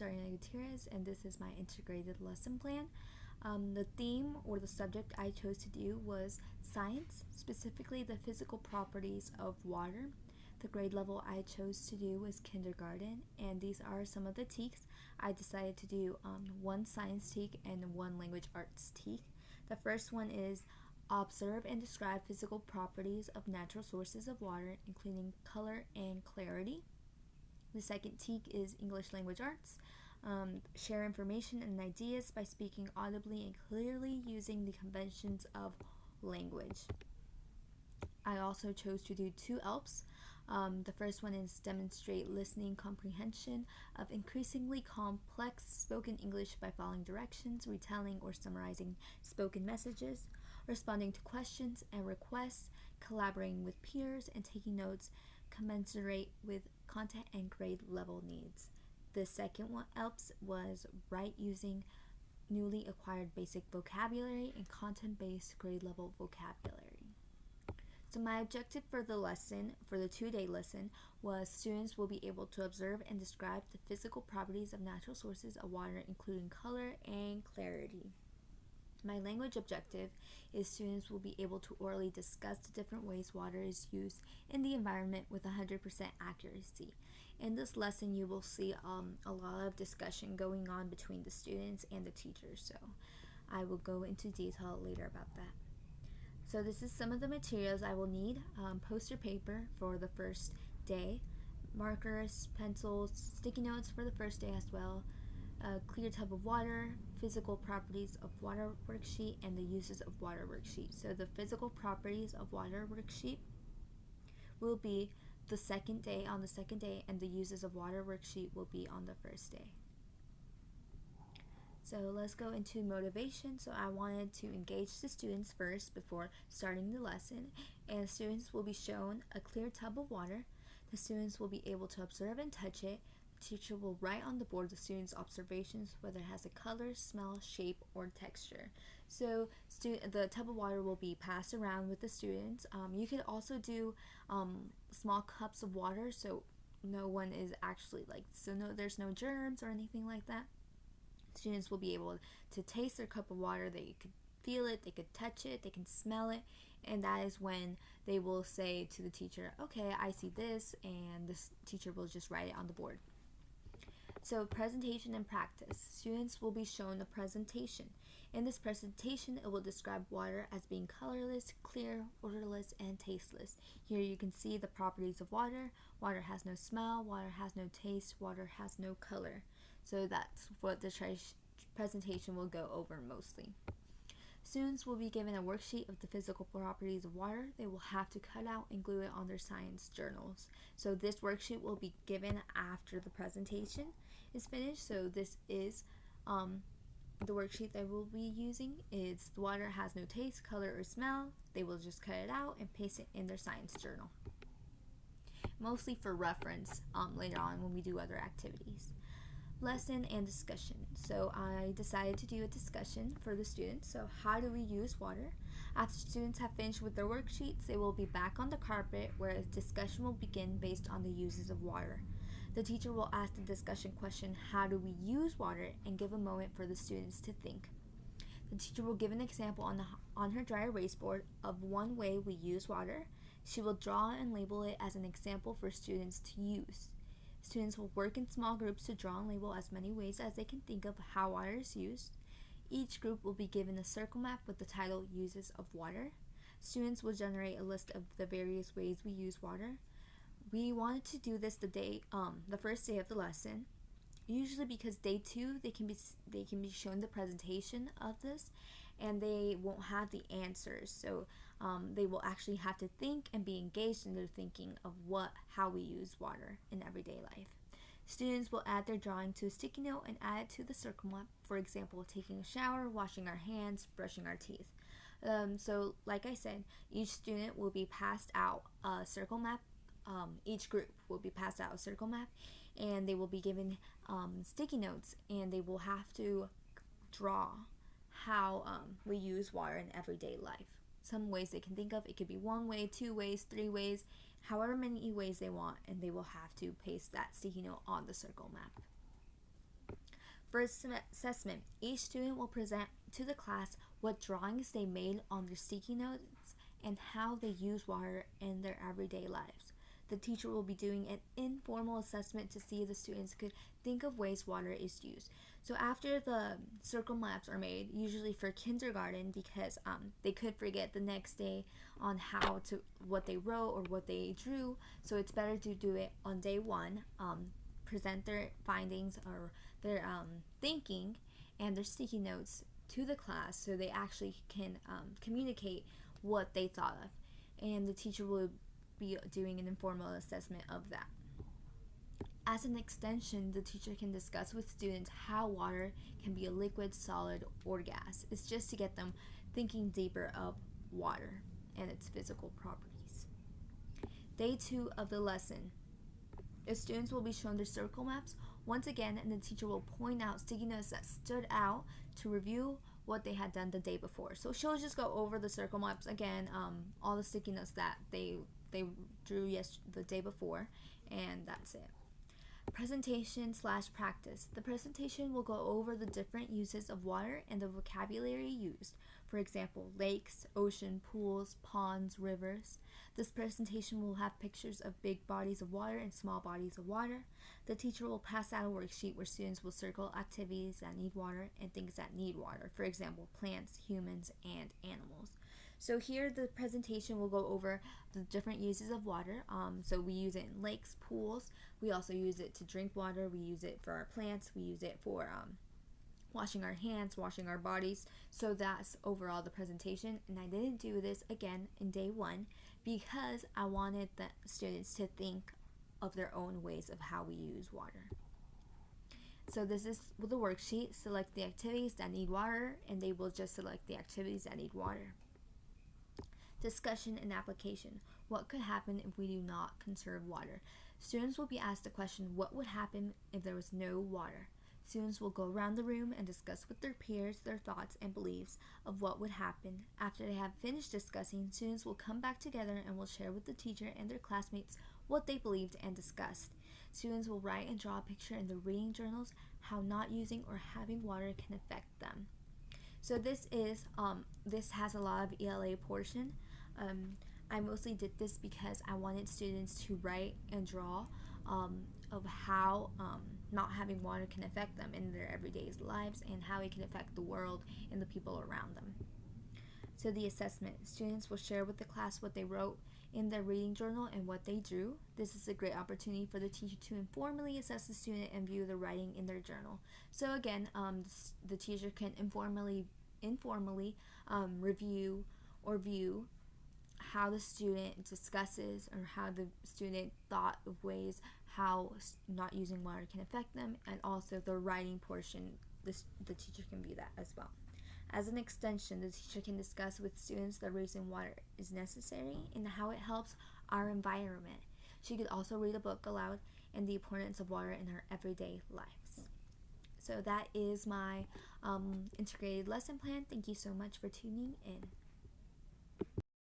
Ariana Gutierrez, and this is my integrated lesson plan. The theme or the subject I chose to do was science, specifically the physical properties of water. The grade level I chose to do was kindergarten, and these are some of the TEKs. I decided to do one science TEK and one language arts TEK. The first one is observe and describe physical properties of natural sources of water, including color and clarity. The second TEK is English language arts. Share information and ideas by speaking audibly and clearly using the conventions of language. I also chose to do two ELPs. The first one is demonstrate listening comprehension of increasingly complex spoken English by following directions, retelling or summarizing spoken messages, responding to questions and requests, collaborating with peers, and taking notes commensurate with content and grade level needs. The second one ELPS was write using newly acquired basic vocabulary and content-based grade level vocabulary. So my objective for the lesson, for the 2-day lesson, was students will be able to observe and describe the physical properties of natural sources of water, including color and clarity. My language objective is students will be able to orally discuss the different ways water is used in the environment with 100% accuracy. In this lesson, you will see a lot of discussion going on between the students and the teachers, so I will go into detail later about that. So this is some of the materials I will need. Poster paper for the first day, markers, pencils, sticky notes for the first day as well, a clear tub of water, physical properties of water worksheet, and the uses of water worksheet. So the physical properties of water worksheet will be the second day, on the second day, and the uses of water worksheet will be on the first day. So let's go into motivation. So I wanted to engage the students first before starting the lesson, and students will be shown a clear tub of water. The students will be able to observe and touch it. The teacher will write on the board the students' observations, whether it has a color, smell, shape, or texture. So the tub of water will be passed around with the students. You could also do small cups of water, so no one is actually there's no germs or anything like that. Students will be able to taste their cup of water. They could feel it, they could touch it, they can smell it, and that is when they will say to the teacher, okay, I see this, and this teacher will just write it on the board. So presentation and practice. Students will be shown a presentation. In this presentation, it will describe water as being colorless, clear, odorless, and tasteless. Here you can see the properties of water. Water has no smell, water has no taste, water has no color. So that's what the presentation will go over mostly. Students will be given a worksheet of the physical properties of water. They will have to cut out and glue it on their science journals. So this worksheet will be given after the presentation is finished. So this is the worksheet they will be using. Is the water has no taste, color, or smell. They will just cut it out and paste it in their science journal. Mostly for reference later on when we do other activities. Lesson and discussion. So I decided to do a discussion for the students. So how do we use water? After students have finished with their worksheets, they will be back on the carpet where a discussion will begin based on the uses of water. The teacher will ask the discussion question, how do we use water, and give a moment for the students to think. The teacher will give an example on her dry erase board of one way we use water. She will draw and label it as an example for students to use. Students will work in small groups to draw and label as many ways as they can think of how water is used. Each group will be given a circle map with the title Uses of Water. Students will generate a list of the various ways we use water. We wanted to do this the first day of the lesson, usually because day 2 they can be shown the presentation of this, and they won't have the answers. So they will actually have to think and be engaged in their thinking of how we use water in everyday life. Students will add their drawing to a sticky note and add it to the circle map, for example, taking a shower, washing our hands, brushing our teeth. So like I said, each student will be passed out a circle map. Each group will be passed out a circle map, and they will be given sticky notes, and they will have to draw how we use water in everyday life. Some ways they can think of, it could be 1 way, 2 ways, 3 ways, however many ways they want, and they will have to paste that sticky note on the circle map. First assessment, each student will present to the class what drawings they made on their sticky notes and how they use water in their everyday lives. The teacher will be doing an informal assessment to see if the students could think of ways water is used. So after the circle maps are made, usually for kindergarten, because they could forget the next day on what they wrote or what they drew, so it's better to do it on day one. Present their findings or their thinking and their sticky notes to the class so they actually can communicate what they thought of, and the teacher will be doing an informal assessment of that. As an extension, the teacher can discuss with students how water can be a liquid, solid, or gas. It's just to get them thinking deeper of water and its physical properties. Day 2 of the lesson. The students will be shown their circle maps once again, and the teacher will point out sticky notes that stood out to review what they had done the day before. So she'll just go over the circle maps again, all the sticky notes that they drew the day before, and that's it. Presentation/practice. The presentation will go over the different uses of water and the vocabulary used. For example, lakes, ocean, pools, ponds, rivers. This presentation will have pictures of big bodies of water and small bodies of water. The teacher will pass out a worksheet where students will circle activities that need water and things that need water. For example, plants, humans, and animals. So here the presentation will go over the different uses of water. So we use it in lakes, pools. We also use it to drink water. We use it for our plants. We use it for washing our hands, washing our bodies. So that's overall the presentation. And I didn't do this again in day 1 because I wanted the students to think of their own ways of how we use water. So this is with the worksheet. Select the activities that need water, and they will just select the activities that need water. Discussion and application. What could happen if we do not conserve water? Students will be asked the question, what would happen if there was no water? Students will go around the room and discuss with their peers their thoughts and beliefs of what would happen. After they have finished discussing, students will come back together and will share with the teacher and their classmates what they believed and discussed. Students will write and draw a picture in their reading journals how not using or having water can affect them. So this has a lot of ELA portion. I mostly did this because I wanted students to write and draw of how not having water can affect them in their everyday lives and how it can affect the world and the people around them. So the assessment. Students will share with the class what they wrote in their reading journal and what they drew. This is a great opportunity for the teacher to informally assess the student and view the writing in their journal. So again, the teacher can informally review or view how the student discusses or how the student thought of ways how not using water can affect them, and also the writing portion, the teacher can view that as well. As an extension, the teacher can discuss with students the reason water is necessary and how it helps our environment. She could also read a book aloud and the importance of water in her everyday lives. So that is my integrated lesson plan. Thank you so much for tuning in.